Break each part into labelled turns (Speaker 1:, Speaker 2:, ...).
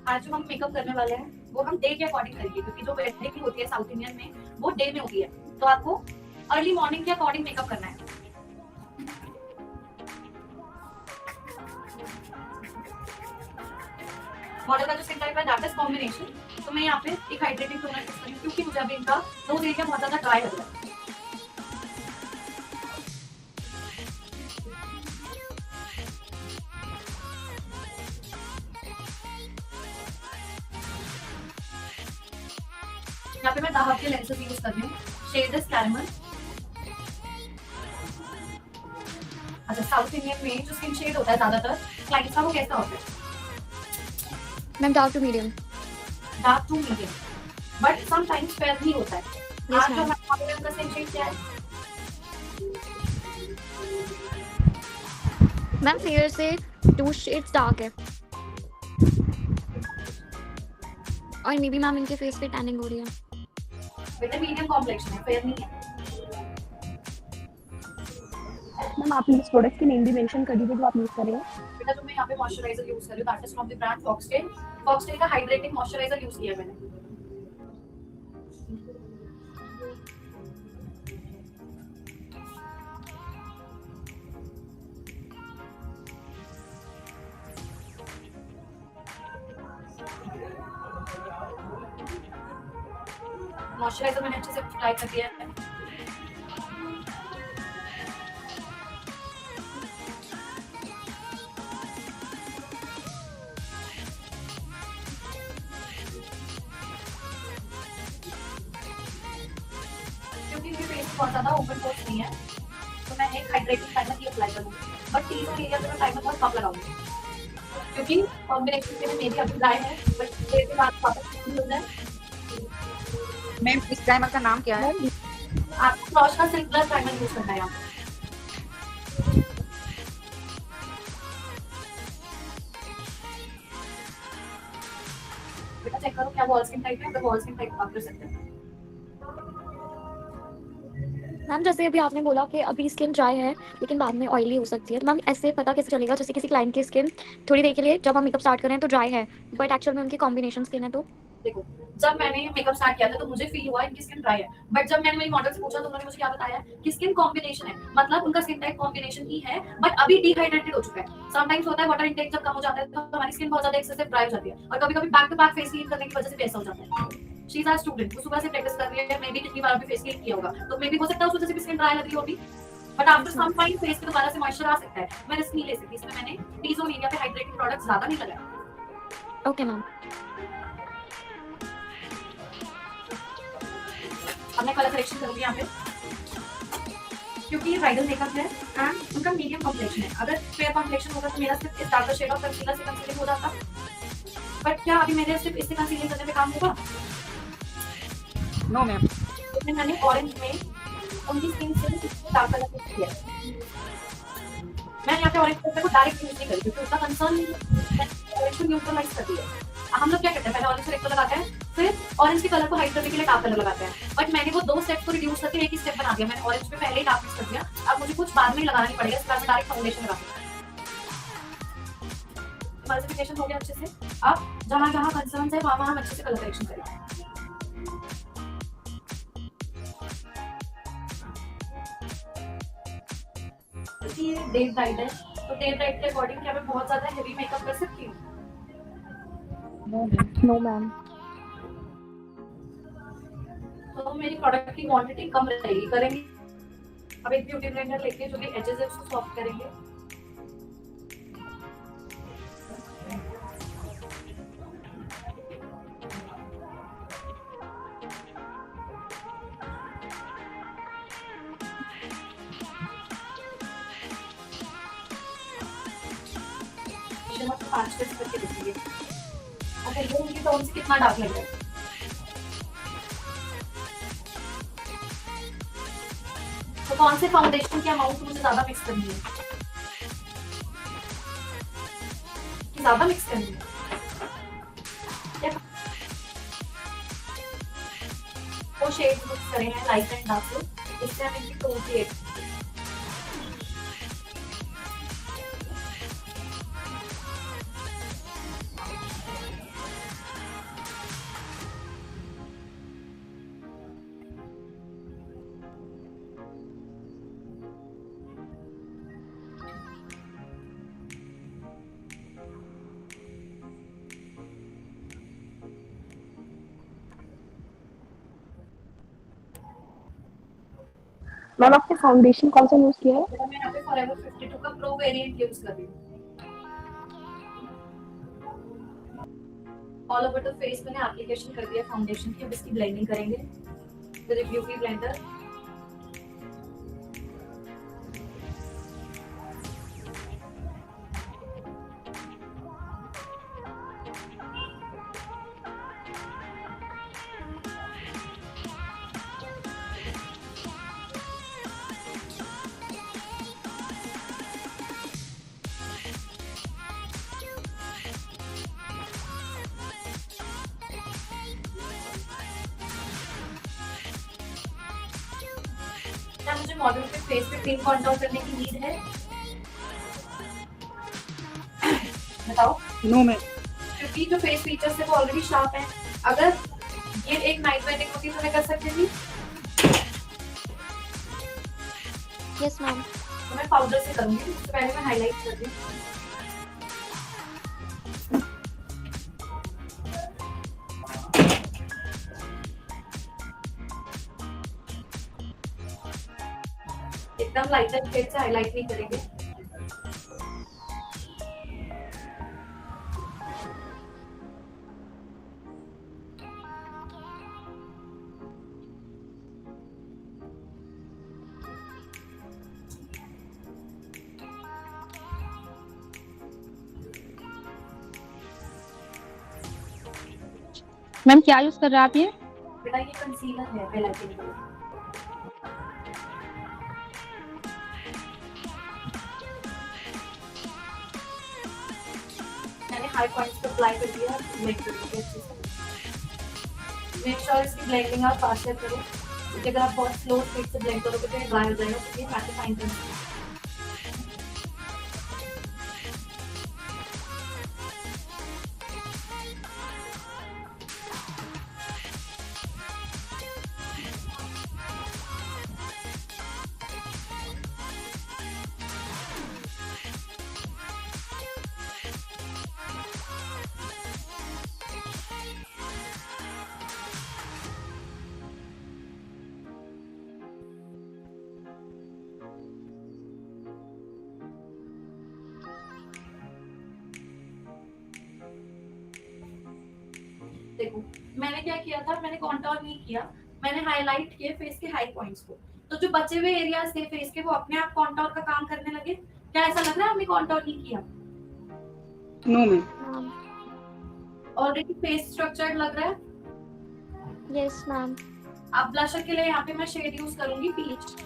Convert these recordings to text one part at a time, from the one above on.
Speaker 1: आज जो हम मेकअप करने वाले हैं वो हम डे के अकॉर्डिंग करेंगे, क्योंकि जो वेडिंग होती है साउथ इंडियन में वो डे में होती है, तो आपको अर्ली मॉर्निंग के अकॉर्डिंग मेकअप करना है। मॉडल का जो स्किन टाइप है दैट इज कॉम्बिनेशन। तो मैं यहाँ पे एक हाइड्रेटिंग टोनर यूज करी क्योंकि मुझे अभी इनका नोज एरिया बहुत ज्यादा ड्राई लग रहा है। यहाँ पे मैं दाहक के लेंसेज यूज कर रही हूँ, शेड इज कैरमल। अच्छा, साउथ इंडियन में जो स्किन शेड होता है ज्यादातर क्लाइंट्स का वो कैसा होता है?
Speaker 2: Ma'am dark to medium.
Speaker 1: Dark to medium, but sometimes fair भी होता है।
Speaker 2: Yes,
Speaker 1: आज जो
Speaker 2: ma'am.
Speaker 1: हमारे का स्किन शेड क्या है?
Speaker 2: मैम फेयर से 2 शेड्स डार्क है, और मे बी मैम इनके फेस पे टैनिंग हो रही है।
Speaker 1: बेटा मीडियम कॉम्प्लेक्शन है, फेयर नहीं है।
Speaker 3: मैम आपने इस प्रोडक्ट की नेम भी मेंशन कर दीजिए जो आप यूज कर रहे हैं।
Speaker 1: बेटा जो मैं यहाँ पे मॉइस्चराइजर यूज कर रही हूँ that is from the brand foxtail. Foxtail का हाइड्रेटिंग मॉइस्चराइजर यूज किया है मैंने। मॉइस्चराइजर मैंने अच्छे से अप्लाई कर दिया है। क्योंकि मेरे फेस बहुत ज्यादा ओपन पोर्स नहीं है, तो मैं एक हाइड्रेटिंग प्राइमर ही अप्लाई करूंगी, बट टी जोन एरिया पे मैं प्राइमर बहुत कम लगाऊंगी क्योंकि कॉम्बिनेशन में मेरी अभी ड्राई है, बट देर के बाद वापस हो जाए।
Speaker 4: मैम इस प्राइमर का नाम क्या है?
Speaker 1: आपको फ्लॉश का सिल्क ब्लर प्राइमर यूज करना है यहाँ पे। बेटा चेक करो क्या वॉल स्किन टाइप है, अगर वॉल स्किन टाइप आप कर सकते हैं।
Speaker 2: मैम जैसे अभी आपने बोला कि अभी स्किन ड्राई है लेकिन बाद में ऑयली हो सकती है, तो मैम ऐसे पता कैसे चलेगा? जैसे किसी क्लाइंट की स्किन थोड़ी देर के लिए जब हम मेकअप स्टार्ट कर रहे हैं तो ड्राई है, बट एक्चुअल में उनकी कॉम्बिनेशन स्किन है, तो
Speaker 1: देखो जब मैंने मेकअप स्टार्ट किया था तो मुझे फील हुआ इनकी स्किन ड्राई है, बट जब मैंने मेरी मॉडल से पूछा तो उन्होंने मुझे क्या बताया कि स्किन कॉम्बिनेशन है, मतलब उनका स्किन टाइप कॉम्बिनेशन ही है, बट अभी डिहाइड्रेटेड हो चुका है। समटाइम्स होता है वाटर इंटेक जब कम हो जाता है तो हमारी स्किन बहुत ज्यादा एक्सेसिव ड्राई हो जाती है, और कभी-कभी back to back face clean करने की वजह से भी ऐसा हो जाता है। शी इज अ स्टूडेंट, वो सुबह से प्रैक्टिस कर रही है, मे बी कितनी बार अभी फेस क्लीन किया होगा, तो मे बी हो सकता है उस वजह से भी स्किन ड्राई लग रही होगी, but after some time face पे दोबारा से मॉइस्चर आ सकता है। मैं रिस्क नहीं ले सकती, इसमें मैंने टी जोन एरिया पे हाइड्रेटिंग प्रोडक्ट ज्यादा नहीं लगाया।
Speaker 2: Okay ma'am.
Speaker 1: अब मैं कलर करेक्शन करूंगी यहाँ पे, क्योंकि ये ब्राइडल मेकअप है एंड उनका मीडियम कॉम्प्लेक्शन है। अगर फेयर कॉम्प्लेक्शन होगा तो मेरा सिर्फ इस डार्कर शेड ऑफ कंसीलर से कंसीलिंग हो जाता, बट क्या अभी मेरे सिर्फ इससे कंसीलिंग करने पे काम होगा?
Speaker 4: No ma'am.
Speaker 1: इसमें मैंने ऑरेंज में उनकी स्किन से डार्क कलर किया है। मैं यहाँ पे ऑरेंज कलर को डायरेक्ट यूज नहीं करी क्योंकि उसका कंसर्न ऑरेंज को न्यूट्रलाइज कर दिया है। हम लोग क्या करते हैं, पहले ऑरेंज को लगाते हैं, फिर ऑरेंज की कलर को हाइड करने के लिए डार्क कलर लगाते हैं, बट मैंने वो 2 स्टेप को रिड्यूस करके एक ही स्टेप बना दिया। मैंने ऑरेंज पे पहले ही डार्क मिक्स कर दिया, अब मुझे कुछ बाद में लगाना नहीं पड़ेगा, इसके बाद मैं डायरेक्ट फाउंडेशन लगा दूंगा। मल्टीप्लिकेशन हो गया अच्छे से। अब जहाँ जहाँ कंसर्न है वहाँ हम अच्छे से कलर करेक्शन करेंगे। ये डे ब्राइड है, तो डे ब्राइड के अकॉर्डिंग क्या मैं बहुत ज्यादा हेवी मेकअप कर सकती हूँ?
Speaker 3: No ma'am.
Speaker 1: तो मेरी प्रोडक्ट की क्वांटिटी कम रहेगी, करेंगे। अब एक ब्यूटी ब्लेंडर लेके जो भी एजेस है उसको सॉफ्ट करेंगे। शिमर को 5 टेस्ट करके देखिए, अगर ये उनकी टोन से कितना डार्क लग रहा है। तो कौन से फाउंडेशन की अमाउंट मुझे ज्यादा मिक्स करनी है, कि ज्यादा मिक्स करनी है? वो शेड्स मिक्स करे हैं लाइट एंड डार्क, इससे हम इनकी टोन क्रिएट
Speaker 3: मैम आपने फाउंडेशन कौन सा यूज किया है?
Speaker 1: बेटा मैं यहाँ पे फॉरएवर 52 का प्रो वेरिएंट यूज कर रही हूँ। ऑल ओवर द फेस मैंने एप्लीकेशन कर दिया फाउंडेशन की। अब इसकी ब्लेंडिंग करेंगे विद ब्यूटी ब्लेंडर। क्या मुझे मॉडल पे फेस पे क्रीम कंटूर करने की नीड है? बताओ।
Speaker 4: No ma'am.
Speaker 1: क्योंकि जो फेस फीचर्स है वो ऑलरेडी शार्प है। अगर ये एक नाइट वेडिंग होती तो मैं कर सकती थी।
Speaker 2: Yes ma'am.
Speaker 1: तो मैं पाउडर से करूंगी। उससे पहले मैं हाईलाइट कर दूं। एकदम लाइटर शेड से हाईलाइट नहीं करेंगे।
Speaker 4: मैम क्या यूज कर रहे हैं आप ये?
Speaker 1: बेटा ये कंसीलर है हाईलाइटिंग के लिए। मैंने हाई पॉइंट्स पे अप्लाई कर दिया। ब्लेंड कर दिया अच्छे से। मेक श्योर इसकी ब्लेंडिंग आप फास्ट करो, क्योंकि अगर आप बहुत स्लो स्पीड से ब्लेंड करोगे तो ये ड्राई हो जाएगा। तो ये मैट फाइन करना। देखो मैंने क्या किया था, मैंने कॉन्टोर नहीं किया, मैंने हाईलाइट किए फेस के हाई पॉइंट्स को। तो जो बचे हुए एरियाज थे फेस के वो अपने आप कॉन्टोर का काम करने लगे। क्या ऐसा लग रहा है आपने कॉन्टोर नहीं किया?
Speaker 4: No ma'am.
Speaker 1: Already face structured लग रहा है।
Speaker 2: Yes ma'am.
Speaker 1: अब ब्लशर के लिए यहाँ पे मैं शेड यूज करूंगी पीच।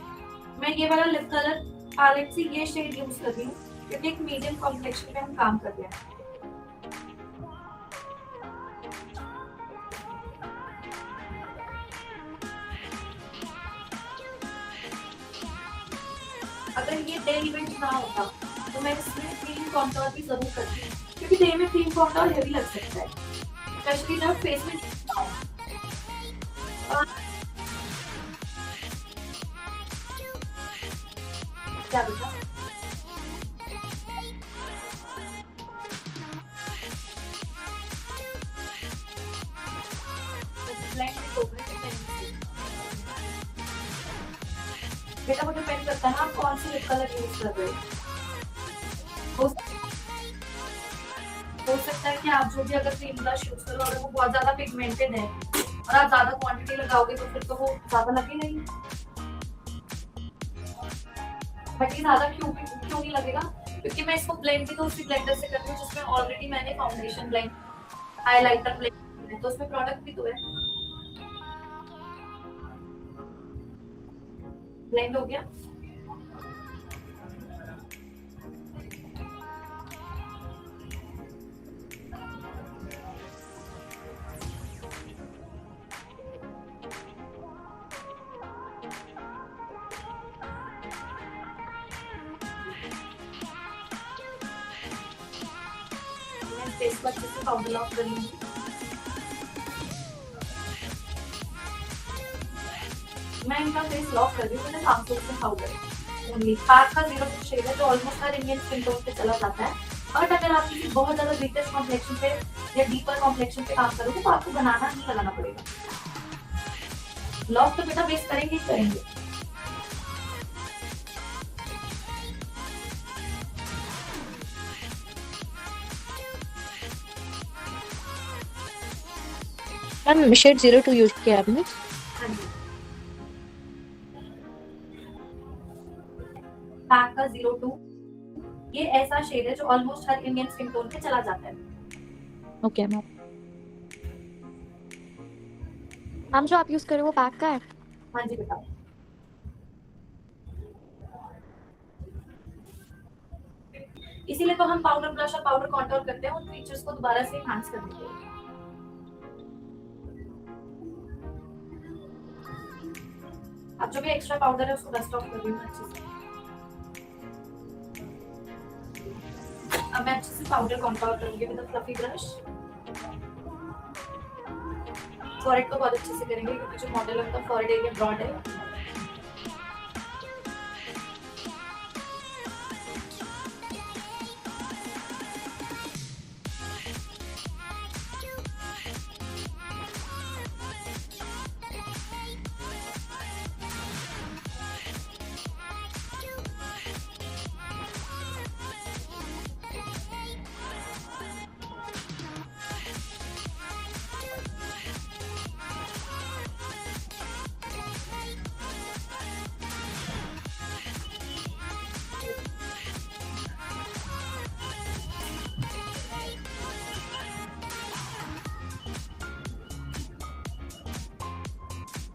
Speaker 1: मैं ये वाला लिप कलर पैलेट से ये शेड यूज कर रही हूँ, क्योंकि एक मीडियम कॉम्प्लेक्शन पे हम काम कर रहे हैं। अगर ये डे इवेंट ना होता तो मैं इसमें क्रीम कॉन्टोर भी जरूर करती, क्योंकि डे में क्रीम कॉन्टोर हेवी लग सकता है, स्पेशली जब फेस में ना हो। क्या बेटा? बेटा वो डिपेंड करता है ना आप कौन सी लिप कलर यूज कर रहे हो। हो सकता है कि आप जो भी अगर क्रीम ब्लश यूज करो अगर वो बहुत ज्यादा पिगमेंटेड है और आप ज्यादा क्वांटिटी लगाओगे तो फिर तो वो ज्यादा लगेगा ही। बट ये ज्यादा क्यों नहीं लगेगा? क्योंकि मैं इसको ब्लेंड भी तो उसी ब्लेंडर से करती हूँ जिसमें ऑलरेडी मैंने फाउंडेशन ब्लेंड, हाइलाइटर ब्लेंड, तो उसमें प्रोडक्ट भी तो है। ब्लेंड हो गया। फेस पर अच्छे से पाउडर लॉक करेंगे। मैं इनका फेस लॉक कर रही हूँ। मैंने सांसों से पाउडर ओनली पैक का 0 शेड है जो ऑलमोस्ट हर इंडियन स्किन टोन पे चला जाता है। बट अगर आप किसी बहुत ज्यादा वीकेस्ट कॉम्प्लेक्शन पे या डीपर कॉम्प्लेक्शन पे काम करोगे तो आपको बनाना नहीं लगाना पड़ेगा। लॉक तो बेटा बेस करेंगे ही करेंगे।
Speaker 5: मैम शेड 02 यूज किया आपने?
Speaker 1: हाँ जी, पैक का 02 ये ऐसा शेड है जो ऑलमोस्ट हर इंडियन स्किन टोन पे चला जाता है।
Speaker 5: Okay ma'am.
Speaker 2: मैम जो आप यूज कर रहे हो वो पैक का है?
Speaker 1: हाँ जी बेटा। इसीलिए तो हम पाउडर ब्लश और पाउडर कॉन्टूर करते हैं उन फीचर्स को दोबारा से एनहांस करने के लिए। अब जो भी एक्स्ट्रा पाउडर है उसको डस्ट ऑफ कर रही हूँ अच्छे से। अब मैं अच्छे से पाउडर कॉन्टूर करूंगी विद फ्लफी ब्रश। फॉरहेड को बहुत अच्छे से करेंगे क्योंकि जो मॉडल है उनका फॉरहेड एरिया ब्रॉड है।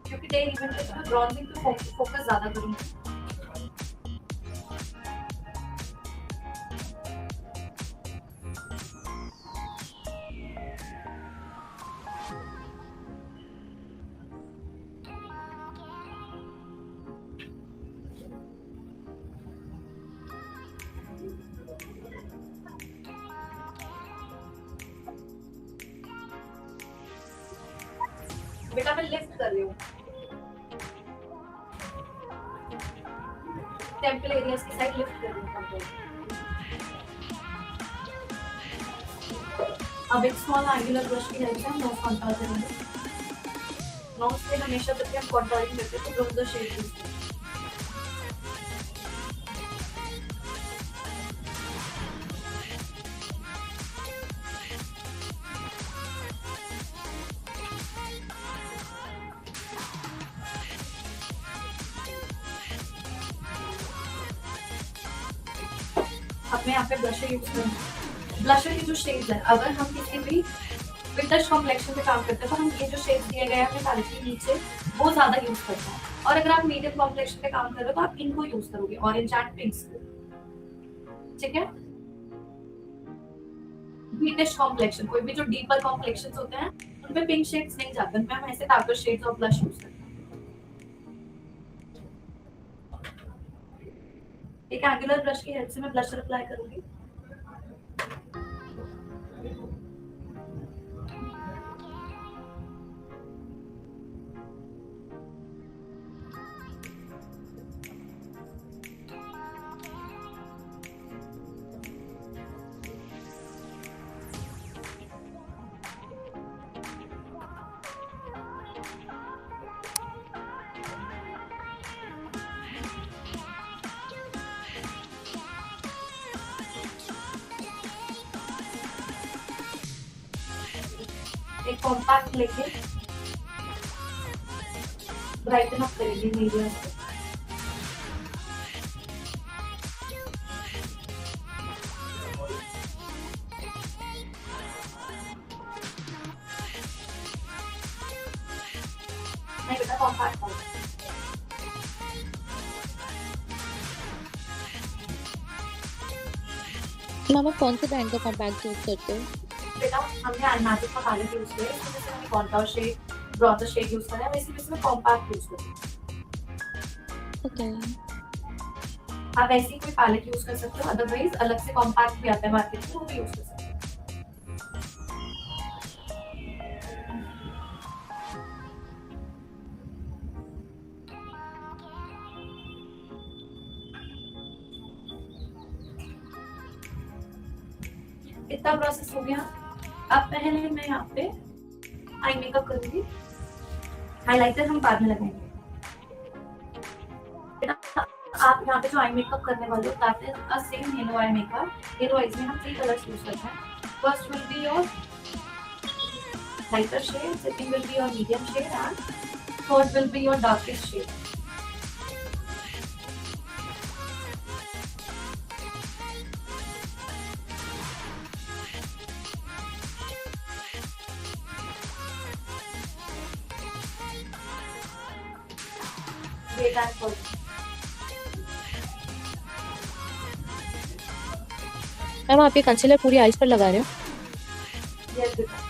Speaker 1: क्योंकि डे इवेंट पे मैं ब्रॉन्जिंग पे फोकस ज्यादा करूंगी। बेटा मैं लिफ्ट कर रही हूँ टेम्पल एरियाज की साइड लिफ्ट कर रही हूँ कंट्रोल। अब एक स्मॉल एंगुलर ब्रश की हेल्प से हम नोज कॉन्टूर करेंगे। नोज पे हमेशा जब भी हम कॉन्टूरिंग करते हैं तो ब्रोंजर शेड यूज करते हैं। अब मैं यहाँ पे ब्लशर यूज करूँगी। ब्लशर की जो शेड्स है अगर हम किसी भी विंटर्स कॉम्प्लेक्शन पे काम करते हैं तो हम ये जो शेड्स दिए गए हैं अपने पैलेट के नीचे वो ज्यादा यूज करते हैं। और अगर आप मीडियम कॉम्प्लेक्शन पे काम कर रहे हो तो आप इनको यूज करोगे ऑरेंज एंड पिंक्स को। ठीक है, ब्रिटिश कॉम्प्लेक्शन कोई भी जो डीपर कॉम्प्लेक्शंस होते हैं उनपे पिंक शेड्स नहीं जाते, उनपे हम ऐसे डार्कर शेड्स और ब्लश यूज करते हैं। एक एंगुलर ब्रश की हेल्प से मैं ब्लशर अप्लाई करूंगी। एक कॉम्पैक्ट लेके ब्राइटन अप करेंगे मीडियम से। नहीं बेटा कॉम्पैक्ट हो।
Speaker 5: मैम आप कौन से ब्रांड का कॉम्पैक्ट यूज करते हो?
Speaker 1: बेटा हमने आईमैजिक का पैलेट यूज किया है, इसमें जैसे हमने contour shade, bronzer shade use करा है, वैसे भी इसमें कॉम्पैक्ट यूज करें।
Speaker 5: ओके।
Speaker 1: आप ऐसे ही कोई पैलेट यूज कर सकते हो, अदरवाइज अलग से कॉम्पैक्ट भी आता है मार्केट में, वो भी यूज कर सकते हो। इतना प्रोसेस हो गया। अब पहले मैं यहाँ पे आई मेकअप करूंगी। हाइलाइटर हम बाद में लगाएंगे। आप यहाँ पे जो आई मेकअप करने वाले हो that is a same yellow eye makeup. Yellow eyes में हम 3 कलर्स यूज करते हैं। First will be your lighter shade, second will be your medium shade, and third will be your darkest shade. Wait and follow.
Speaker 5: Ma'am आप ये concealer पूरी eyes पर लगा रहे हो?
Speaker 1: Yes, बेटा.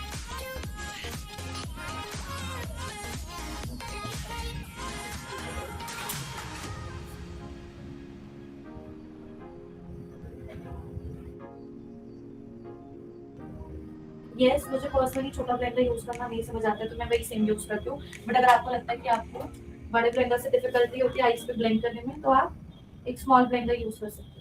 Speaker 1: Yes, मुझे पर्सनली छोटा ब्लेंडर यूज करना नहीं समझ आता है, तो मैं वही सेम यूज करती हूँ. बट अगर आपको लगता है कि आपको बड़े ब्लेंडर से डिफिकल्टी होती है आइस पे ब्लेंड करने में, तो आप एक स्मॉल ब्लेंडर यूज कर सकते हो.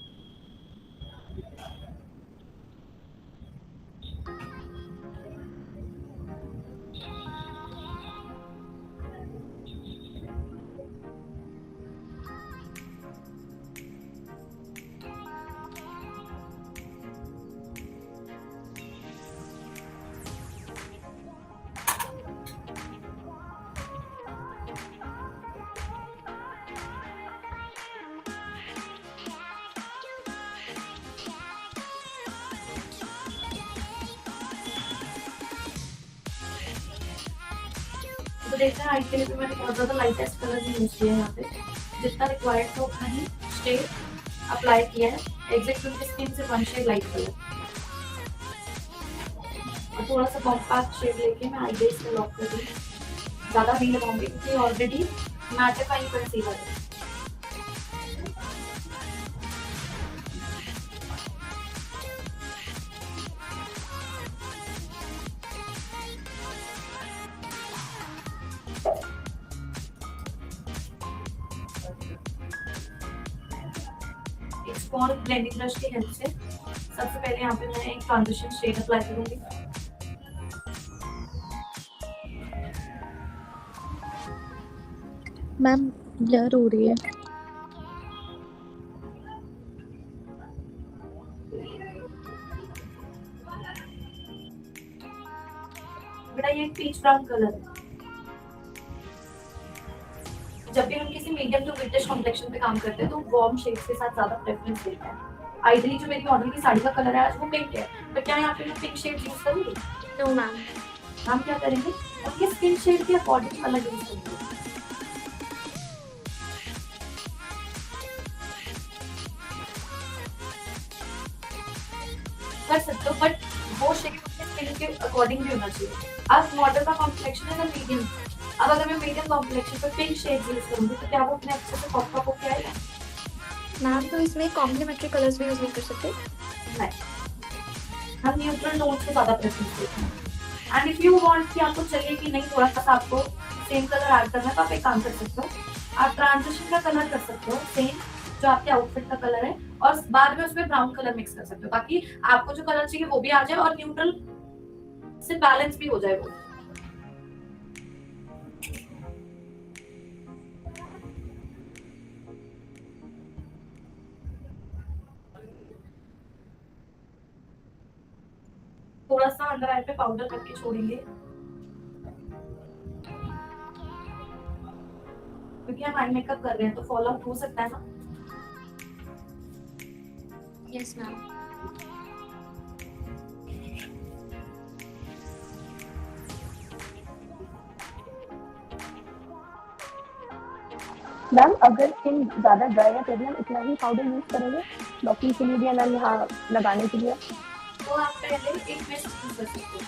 Speaker 1: तो देखते हैं हाइट के लिए भी मैंने बहुत ज़्यादा लाइटेस्ट कलर नहीं यूज किया है यहाँ पे. जितना रिक्वायर्ड था उतना ही शेड अप्लाई किया है. एग्जैक्ट उनकी स्किन से 1 शेड लाइट कलर और थोड़ा सा कॉम्पैक्ट शेड लेके मैं आई बेस पे लॉक कर दूँगी. ज़्यादा नहीं लगाऊंगी क्योंकि ऑलरेडी मैटिफाइंग कंसीलर है. एक स्मॉल ब्लेंडिंग ब्रश की हेल्प से सबसे पहले यहाँ पे मैं एक ट्रांजिशन शेड अप्लाई करूंगी.
Speaker 5: मैम ब्लर हो रही है.
Speaker 1: बेटा ये एक पीच ब्राउन कलर है. जब भी हम किसी मीडियम टू ब्रिटिश कॉम्प्लेक्शन पे काम करते हैं तो वार्म शेड्स के साथ ज्यादा प्रेफरेंस देते हैं. आइडियली जो मेरी मॉडल की साड़ी का कलर है आज वो पिंक है, बट क्या यहाँ पे मैं पिंक शेड यूज करूंगी?
Speaker 2: No ma'am.
Speaker 1: हम क्या करेंगे, उनके स्किन शेड के अकॉर्डिंग कलर यूज करेंगे. कर सकते हो, बट वो शेड उनके स्किन के अकॉर्डिंग भी होना चाहिए. अब मॉडल का कॉम्प्लेक्शन है ना मीडियम. अब अगर मैं मीडियम कॉम्प्लेक्शन पर पिंक शेड यूज करूंगी तो क्या वो अपने अच्छे से पॉप अप होके आएगा?
Speaker 2: मैम तो इसमें कॉम्प्लीमेंट्री कलर्स भी यूज नहीं कर सकते?
Speaker 1: नहीं, हम न्यूट्रल टोन्स को ज्यादा प्रेफरेंस देते हैं. एंड इफ यू वांट कि आपको चाहिए कि नहीं थोड़ा सा आपको सेम कलर ऐड करना है तो आप एक काम कर सकते हो. आप ट्रांजिशन का कलर कर सकते हो सेम जो आपके आउटफिट का कलर है, और बाद में उसमें ब्राउन कलर मिक्स कर सकते हो ताकि आपको जो कलर चाहिए वो भी आ जाए और न्यूट्रल से बैलेंस भी हो जाए वो. थोड़ा सा अंडर आई पे पाउडर करके छोड़ेंगे क्योंकि हम आई मेकअप कर रहे हैं तो फॉलो आउट हो सकता है ना.
Speaker 2: Yes ma'am.
Speaker 3: मैम अगर स्किन ज़्यादा ड्राई है तो भी हम इतना ही पाउडर यूज़ करेंगे ब्लॉकिंग के लिए भी, मैम यहाँ लगाने के लिए.
Speaker 1: तो आप पहले एक मिस्ट यूज कर सकते हो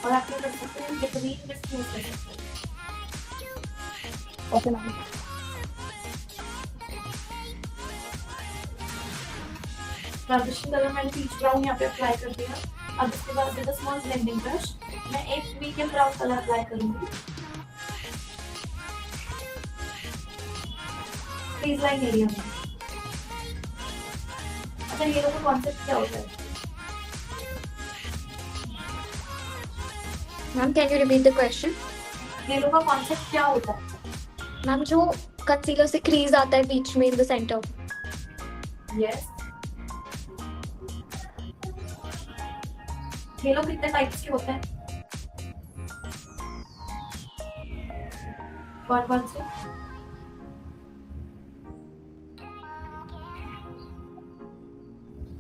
Speaker 1: और आप क्या कर सकते हैं, विटामिन मिस्ट यूज कर सकते हो.
Speaker 3: Okay ma'am.
Speaker 1: ट्रांजिशन कलर मैंने पीच ब्राउन यहाँ पे अप्लाई कर दिया. अब इसके बाद विद स्मॉल ब्लेंडिंग ब्रश मैं एक मीडियम ब्राउन कलर अप्लाई करूंगी फेस लाइन एरिया में. अच्छा ये लोग का कॉन्सेप्ट क्या होता है?
Speaker 2: Ma'am can you repeat the question?
Speaker 1: ये लोग का कॉन्सेप्ट क्या होता है?
Speaker 2: मैम जो कंसीलर से क्रीज आता है बीच में इन द सेंटर.
Speaker 1: यस. ये लोग कितने टाइप्स के होते हैं? कौन से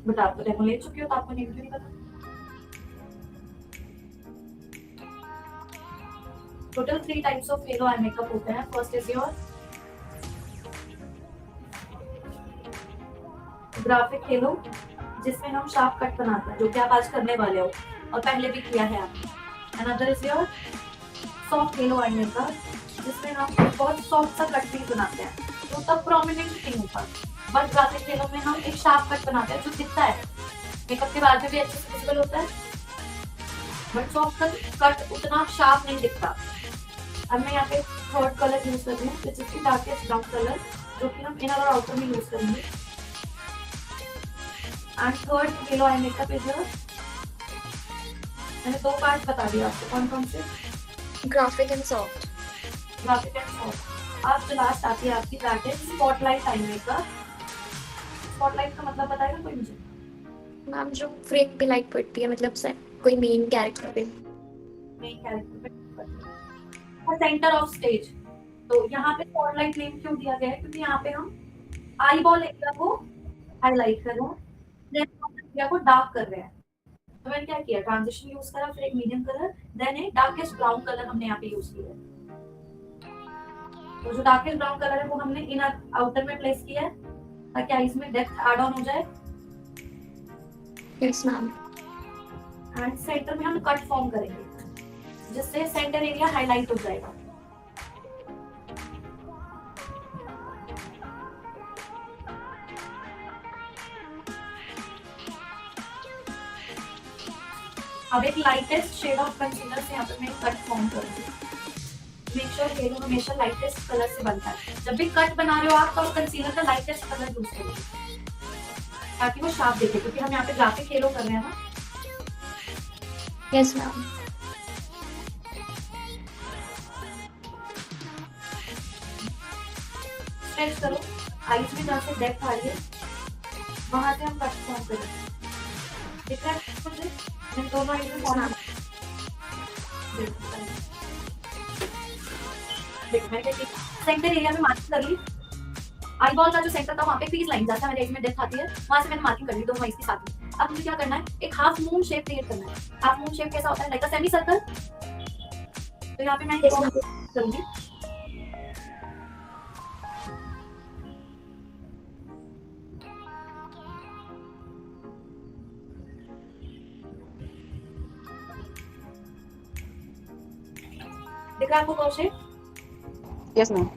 Speaker 1: बट आप तो डेमो ले चुके हो तो आपको नेम क्यों नहीं पता? Total 3 types of hello eye makeup होते हैं. First is your graphic hello, जिसमें हम शार्प कट बनाते हैं, जो कि आप आज करने वाले हो और पहले भी किया है आपने. Another is your soft hello eye makeup, जिसमें हम बहुत सॉफ्ट सा कट पीस बनाते हैं, तो तब प्रोमिनेंट नहीं होता. बट ग्राफिक हेलो में हम एक शार्प कट बनाते हैं जो दिखता है, मेकअप के बाद में भी अच्छे से विजिबल होता है, बट सॉफ्ट कट उतना शार्प नहीं दिखता. अब मैं यहाँ पे थर्ड कलर यूज कर रही हूँ, which is the darkest brown colour, जो कि हम इनर और आउटर में यूज करेंगे. And third hello eye makeup is your, मैंने 2 पार्ट बता दिया आपको. कौन कौन से?
Speaker 2: Graphic and soft.
Speaker 1: Graphic and soft. अब जो लास्ट आती है आपकी that is spotlight eye makeup. Spotlight का मतलब बताएगा कोई मुझे?
Speaker 2: मैम जो फ्रेम पे लाइट पड़ती है, मतलब से कोई मेन कैरेक्टर पे.
Speaker 1: मेन कैरेक्टर पे सेंटर ऑफ स्टेज. तो यहाँ पे स्पॉटलाइट नेम क्यों दिया गया है? क्योंकि यहाँ पे हम आई बॉल एरिया को हाईलाइट कर रहे हैं, देन एरिया को डार्क कर रहे हैं. तो मैंने क्या किया, ट्रांजिशन यूज करा, फिर एक मीडियम कलर, देन एक डार्केस्ट ब्राउन कलर हमने यहाँ पे यूज किया है. तो जो डार्केस्ट ब्राउन कलर है वो हमने इनर आउटर में प्लेस किया है ताकि आईज में डेप्थ ऐड ऑन हो जाए.
Speaker 2: Yes ma'am.
Speaker 1: एंड सेंटर में हम कट फॉर्म करेंगे, जिससे सेंटर एरिया हाईलाइट हो जाएगा. अब एक लाइटेस्ट शेड ऑफ कंसीलर से यहाँ पे मैं कट फॉर्म करूंगी. मेक श्योर हेलो हमेशा लाइटेस्ट कलर से बनता है. जब भी कट बना रहे हो आप तो कंसीलर का लाइटेस्ट कलर यूज करो ताकि वो शार्प दिखे, क्योंकि हम यहाँ पे ग्राफिक हेलो कर रहे हैं ना.
Speaker 2: Yes ma'am.
Speaker 1: स्ट्रेच करो, आईज में जहाँ से डेप्थ आ रही है वहां से हम कट फॉर्म करेंगे. दिख रहा है मुझे? मैं दोनों आईज में फॉर्म देख मैं सेंटर एरिया में मार्किंग कर ली. आई बॉल का जो सेंटर था वहाँ पे क्रीज लाइन जैसा मेरे में डेप्थ आती है, वहां से मैंने मार्किंग कर ली दोनों आईज के साथ में. अब मुझे क्या करना है, एक हाफ मून शेप क्रिएट करना है. हाफ मून शेप कैसा होता है? Like a semi circle. तो यहाँ पे मैं करूंगी. दिख रहा है आपको कौशिक?
Speaker 4: Yes ma'am.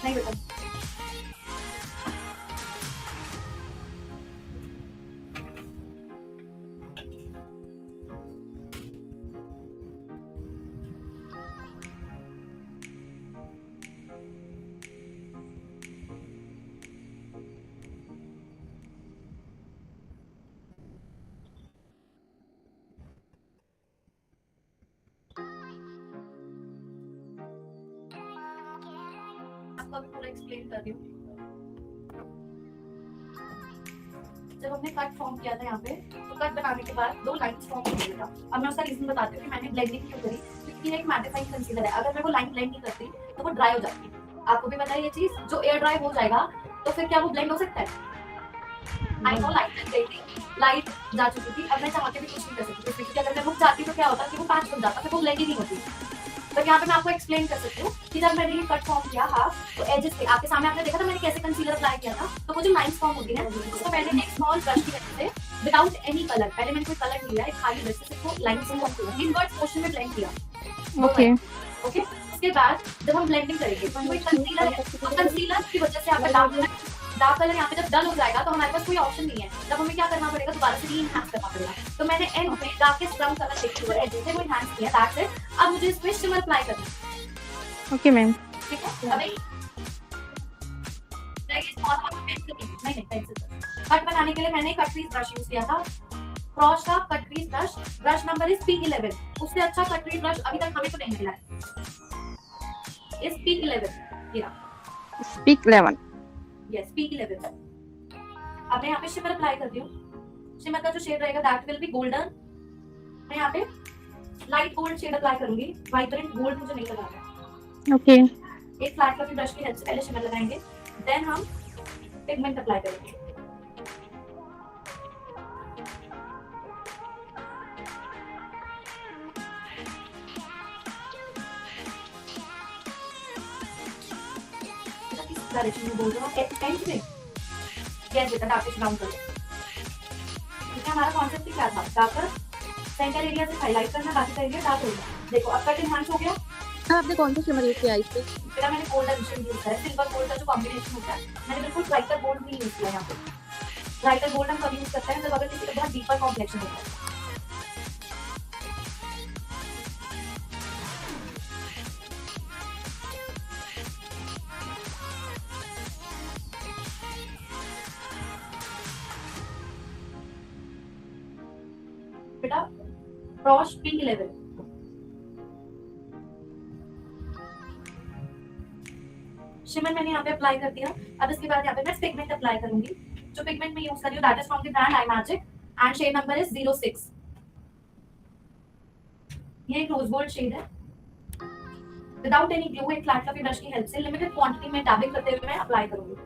Speaker 4: नहीं बेटा. आपको अभी पूरा एक्सप्लेन कर रही हूँ. जब हमने कट फॉर्म किया था यहाँ पे, तो कट बनाने के बाद 2 लाइंस फॉर्म हो गया था. अब मैं उसका रीजन बताती हूँ कि मैंने ब्लेंडिंग क्यों करी. क्योंकि ये एक मैटिफाइंग कंसीलर है, अगर मैं वो लाइन ब्लेंड नहीं करती तो वो ड्राई हो जाती. आपको भी पता है ये चीज, जो एयर ड्राई हो जाएगा तो फिर क्या वो ब्लेंड हो सकता है? आई नो लाइट लग गई थी, लाइट जा चुकी थी. अब मैं चाह के भी कुछ नहीं कर सकती क्योंकि अगर मैं रुक जाती तो क्या होता कि वो पैच बन जाता, फिर वो ब्लेंड ही नहीं होती. तो यहाँ पे मैं आपको एक्सप्लेन कर सकती हूँ कि जब मैंने ये कट फॉर्म किया हाफ, तो एजेस पे आपके सामने आपने देखा था मैंने कैसे कंसीलर अप्लाई किया था. तो वो जो लाइंस फॉर्म होती है उसको मैंने एक स्मॉल ब्रश की हेल्प से विदाउट एनी कलर, पहले मैंने कोई कलर नहीं लिया, एक खाली ब्रश से सिर्फ लाइंस फॉर्म किया, इनवर्ट मोशन में ब्लेंड किया.
Speaker 5: ओके.
Speaker 1: ओके. उसके बाद जब हम ब्लेंडिंग करेंगे तो कोई कंसीलर है, तो कंसीलर की वजह से आपका डार्क कलर यहाँ पे जब डल हो जाएगा तो हमारे पास कोई ऑप्शन नहीं है, तब हमें क्या करना पड़ेगा, दोबारा से री-एनहांस करना पड़ेगा। तो मैंने एंड में डार्केस्ट ब्राउन कलर लेके हुआ है जिसे वो एनहांस किया, दैट्स इट। अब मुझे इस पे शिमर अप्लाई करना है,
Speaker 5: ओके मैम।
Speaker 1: ठीक है। अब एक नहीं पेंसिल कट बनाने के लिए मैंने कट क्रीज ब्रश यूज किया था, क्रॉस का cut crease brush, brush number is P11। उससे अच्छा कट क्रीज ब्रश अभी तक हमें तो नहीं मिला है, इस P11 ये
Speaker 5: स्पीक 11।
Speaker 1: Yes P11। अब मैं यहाँ पे शिमर अप्लाई करती हूँ। शिमर का जो शेड रहेगा दैट विल बी गोल्डन। मैं यहाँ पे लाइट गोल्ड शेड अप्लाई करूंगी, वाइब्रेंट गोल्ड मुझे नहीं लगाना है।
Speaker 5: ओके
Speaker 1: एक फ्लैट कॉपी ब्रश की हेल्प से पहले शिमर लगाएंगे, देन हम पिगमेंट अप्लाई करेंगे। डायरेक्शन में बोल रहा हूँ एंड में यस बेटा डार्किश ब्राउन कलर। इसमें हमारा कॉन्सेप्ट क्या था, डार्कर सेंटर एरिया से हाईलाइट करना, बाकी का एरिया डार्क हो गया। देखो अब कट एनहांस हो गया।
Speaker 5: आपने कौन सा शिमर यूज किया इस पे?
Speaker 1: फिर मैंने गोल्ड एडिशन यूज किया है, सिल्वर गोल्ड का जो कॉम्बिनेशन होता है, मैंने बिल्कुल ब्राइटर गोल्ड नहीं यूज किया यहाँ पे। ब्राइटर गोल्ड हम कभी यूज करते हैं जब अगर किसी का बहुत डीपर कॉम्प्लेक्शन होता है। बेटा क्रॉस P11 शिमर मैंने यहाँ पे अप्लाई कर दिया। अब इसके बाद यहाँ पे मैं पिगमेंट अप्लाई करूंगी। जो पिगमेंट मैं यूज कर रही हूँ that is from the brand Eye Magic and shade number is 06। ये एक रोज गोल्ड शेड है। विदाउट एनी ग्लू एक फ्लैट फ्लफी ब्रश की हेल्प से लिमिटेड क्वांटिटी में डैबिंग करते हुए मैं अप्लाई करूंगी।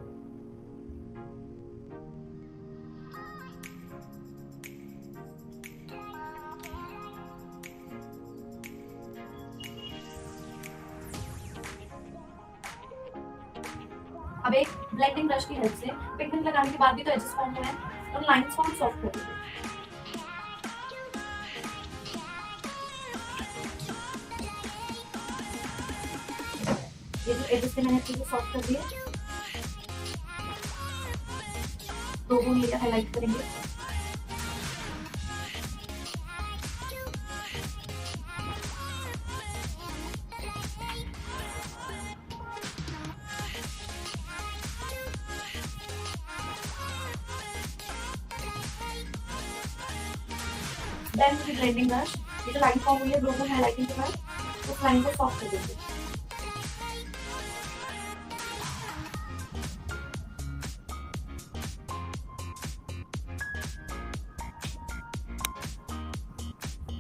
Speaker 1: अब एक ब्लेंडिंग ब्रश की हेल्प से पिगमेंट लगाने के बाद भी तो एजेस फॉर्म हुए हैं, तो लाइंस को हम सॉफ्ट कर देंगे। ये जो एजेस थे मैंने चीजें सॉफ्ट कर दिए। दो एरिया हाईलाइट करेंगे। देन मुझे ब्लेंडिंग ब्रश, ये जो लाइन फॉर्म हुई है ग्लोबल हाईलाइटिंग के बाद उस लाइन को सॉफ्ट कर देंगे।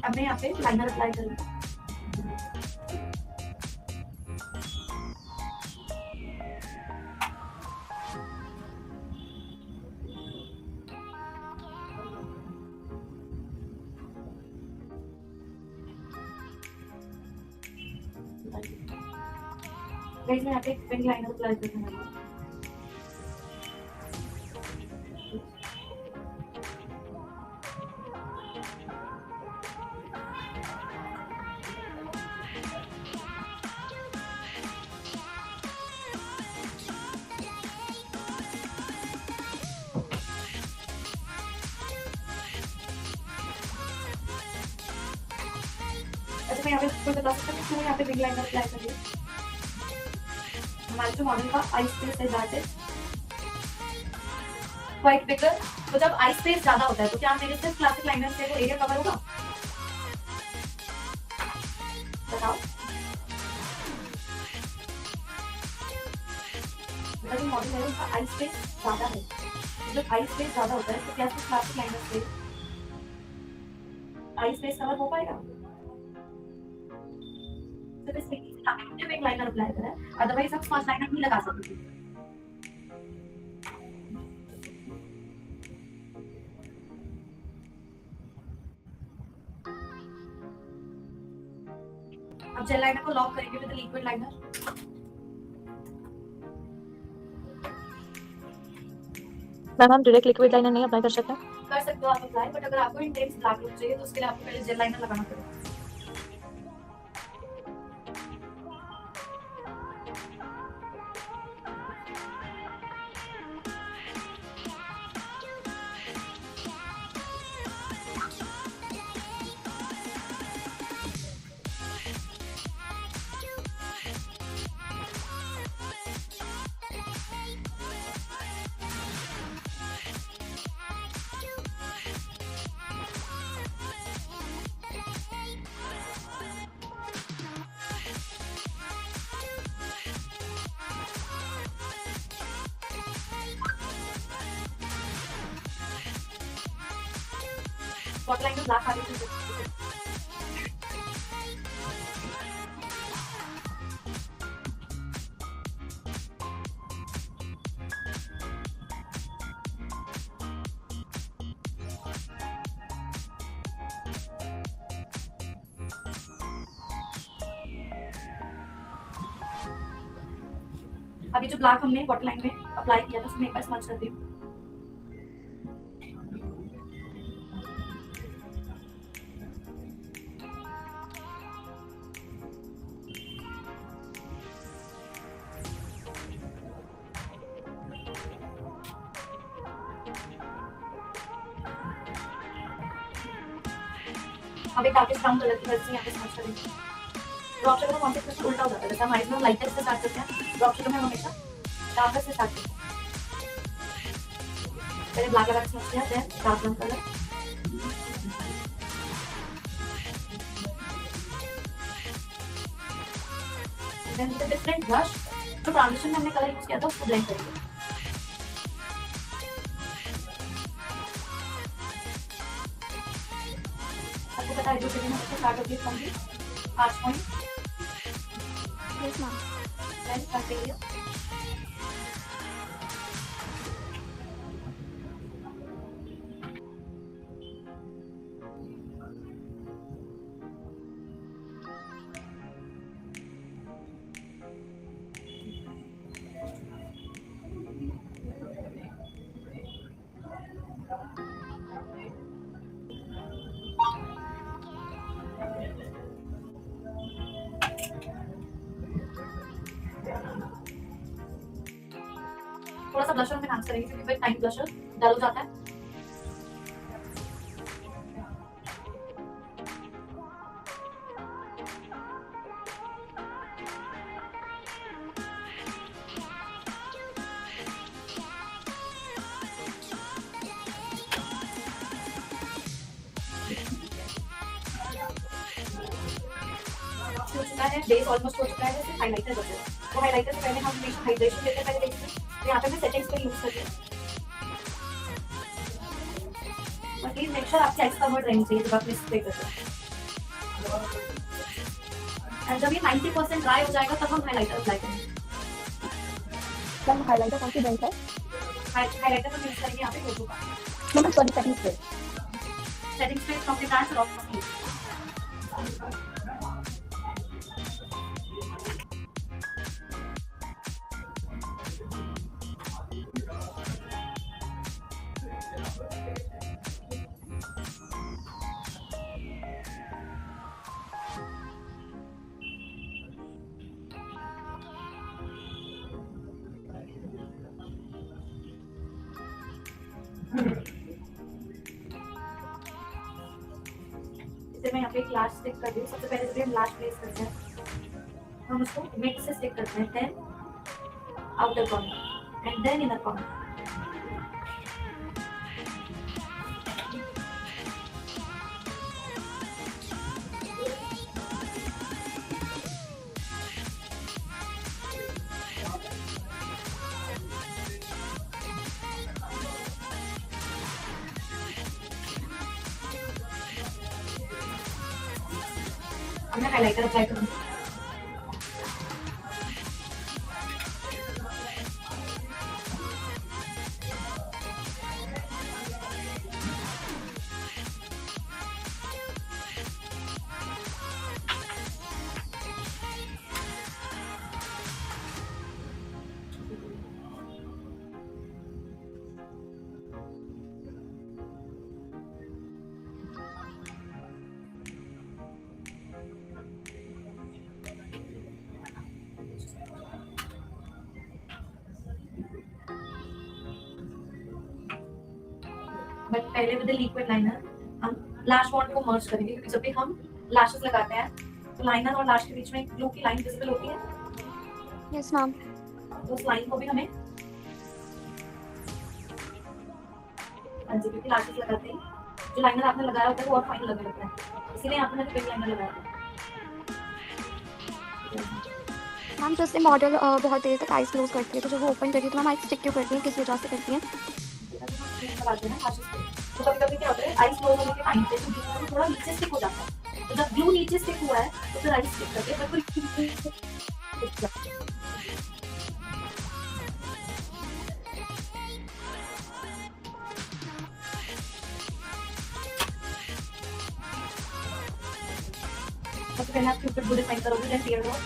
Speaker 1: अब मैं यहाँ पे लाइनर अप्लाई करूंगी। गाइस मैं यहाँ पे विंग लाइनर अप्लाई करने वाली हूँ। अच्छा मैं यहाँ पे कोई बता सकता है क्यों यहाँ पे विंग लाइनर अप्लाई कर रही हूँ? हमारे जो मॉडल का आई स्पेस है दैट इज क्वाइट बिगर। तो जब आई स्पेस ज्यादा होता है तो क्या मेरे सिर्फ क्लासिक लाइनर से वो एरिया कवर होगा? बताओ। मेरा जो मॉडल है उसका आई स्पेस ज्यादा है, तो जब आई स्पेस ज्यादा होता है तो क्या सिर्फ क्लासिक लाइनर से आई स्पेस कवर हो पाएगा? सिर्फ इसलिए मुझे एक लाइनर अप्लाई करा है, अदरवाइज आप स्मॉच लाइनर नहीं लगा सकते। अब जेल लाइनर को लॉक करेंगे विद लिक्विड लाइनर।
Speaker 5: मैम हम डायरेक्ट लिक्विड लाइनर नहीं अप्लाई कर सकते?
Speaker 1: कर सकते हो आप अप्लाई, बट अगर आपको इंटेंस ब्लैक लुक चाहिए तो उसके लिए आपको पहले जेल लाइनर लगाना पड़ेगा।
Speaker 4: वॉटर लाइन में ब्लैक आ रही है। अभी जो ब्लैक हमने वॉटर लाइन में अप्लाई किया था उसमें एक बार स्मच कर दी। अब एक डार्केस्ट ब्राउन कलर की ब्रश से यहाँ पे स्मच करेंगे। ड्रॉप शेडो का कॉन्सेप्ट कुछ उल्टा हो जाता है, जैसे हम आइज में लाइटर से स्टार्ट करते हैं, ड्रॉप शेडो में हम हमेशा डार्कर से स्टार्ट करते हैं। पहले ब्लैक लगा के स्मच किया, then dark brown colour, then with different brush जो ट्रांजिशन में हमने कलर यूज किया था उसको ब्लेंड करेंगे। आपको पता है जो सेकंड में स्टार्ट होती है from the 5 point,
Speaker 2: yes ma'am.
Speaker 4: Then continue. थोड़ा सा ब्लशर हम एनहांस करेंगे क्योंकि फिर टाइम ब्लशर डल हो जाता है। हो चुका है, बेस ऑलमोस्ट हो चुका है, जैसे हाइलाइटर बचेगा। तो हाइलाइटर से पहले हम हमेशा हाइड्रेशन लेते हैं पहले देखते हैं। तो यहाँ पे मैं सेटिंग्स पे यूज करती हूँ। और प्लीज मेक श्योर आपकी आइज कवर्ड रहनी चाहिए जब आप इस स्प्रे करते हैं। और जब ये 90% ड्राई हो जाएगा तब हम हाइलाइटर अप्लाई करेंगे।
Speaker 3: मैम हाइलाइटर कौन सी ब्रांड है?
Speaker 4: हाइलाइटर हम यूज करेंगे यहाँ पे फोटो का।
Speaker 3: मैम सॉरी सेटिंग्स पे।
Speaker 4: सेटिंग्स पे फ्रॉम द ब्रांड लॉक करती हूँ। इसे मैं यहाँ पे एक लास्ट स्टिक कर दी हूँ। सबसे पहले जब हम लास्ट प्लेस करते हैं हम उसको मिड से स्टिक करते हैं, then outer corner and then inner corner. मैं हाइलाइटर अप्लाई करूंगी। बट पहले विद लिक्विड लाइनर हम लैश बॉन्ड को मर्ज करेंगे, क्योंकि जब भी हम लैशेस लगाते हैं तो लाइनर और लैश के बीच में एक ब्लू की लाइन विजिबल होती है।
Speaker 2: Yes ma'am.
Speaker 4: तो उस लाइन को भी हमें क्योंकि लैशेस लगाते हैं जो लाइनर आपने लगाया होता है वो और फाइन लगने लगता है, इसीलिए यहाँ पे मैंने पिंक लाइनर लगाया था।
Speaker 2: मैम जैसे मॉडल बहुत देर तक आइज क्लोज करती है, तो जब वो ओपन करती है तो मैम आइज स्टिक क्यों करती है, किस वजह से करती है?
Speaker 4: लगाते हैं ना लैशेस पे।
Speaker 1: तो कभी कभी क्या होता है आईज क्लोज होने के टाइम पे तो ग्लू थोड़ा नीचे स्टिक हो जाता है, तो जब ग्लू नीचे स्टिक हुआ है तो फिर आईज स्टिक करके बिल्कुल सबसे पहले आप क्यूपिड बुल डिफाइन करोगे, देन टीयर ड्रॉप।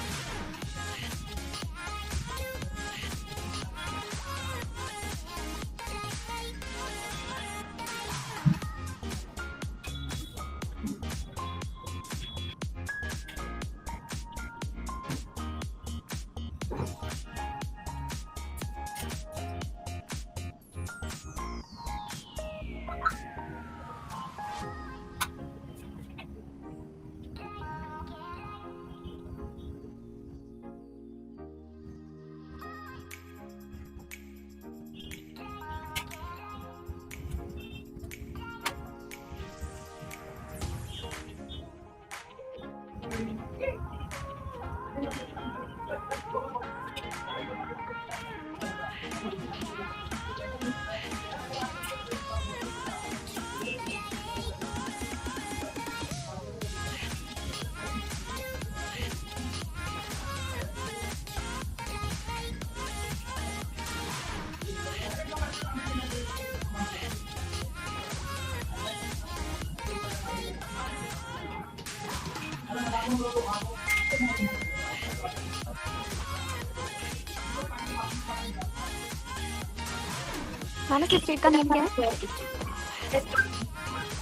Speaker 2: मैम किस स्ट्रीट का नेम क्या है?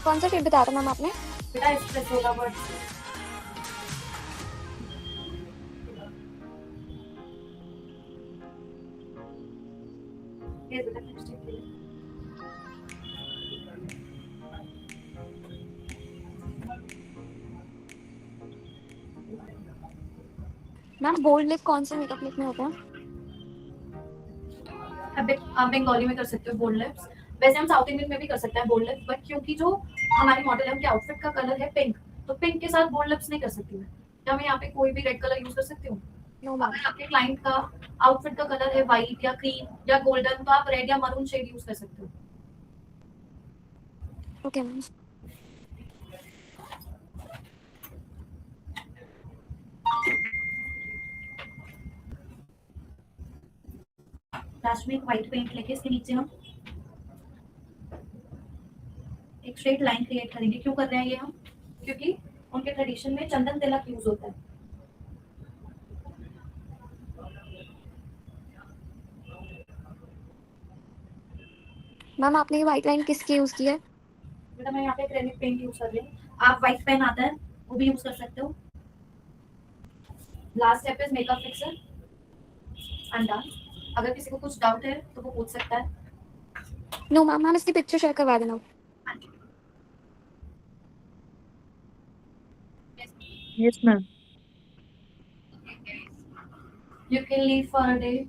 Speaker 2: कौन सा स्ट्रीट बताया था मैम आपने?
Speaker 1: बेटा एस्प्रेसो का वर्ड ये बेटा नेक्स्ट स्टेप के लिए
Speaker 2: मैम बोल्ड लिप कौन से मेकअप लिप में होता है?
Speaker 1: आप बंगाली में कर सकते हो बोल्ड लिप्स, वैसे हम साउथ इंडियन में भी कर सकते हैं बोल्ड लिप्स, बट क्योंकि जो हमारी मॉडल है उनके आउटफिट का कलर है पिंक, तो पिंक के साथ बोल्ड लिप्स नहीं कर सकती मैं। क्या मैं यहाँ पे कोई भी रेड कलर यूज कर सकती हूँ?
Speaker 2: No ma'am.
Speaker 1: अगर आपके क्लाइंट का आउटफिट का कलर है व्हाइट या क्रीम या गोल्डन, तो आप रेड या मरून शेड यूज कर सकते हो।
Speaker 2: Okay ma'am.
Speaker 1: लास्ट में एक व्हाइट पेंट लेके इसके नीचे हम एक स्ट्रेट लाइन क्रिएट करेंगे। क्यों कर रहे हैं ये हम? क्योंकि उनके ट्रेडिशन में चंदन तिलक यूज होता है।
Speaker 2: मैम आपने ये व्हाइट लाइन किसकी यूज की है?
Speaker 1: बेटा मैं यहाँ पे एक्रेलिक पेंट यूज कर रही हूँ, आप व्हाइट पेन आता है वो भी यूज कर सकते हो। Last step is makeup fixer and done. अगर किसी को कुछ डाउट है तो वो पूछ सकता है।
Speaker 2: नो मैम, मैम इसकी पिक्चर शेयर करवा देना।
Speaker 5: Yes, ma'am.
Speaker 1: You can leave for a day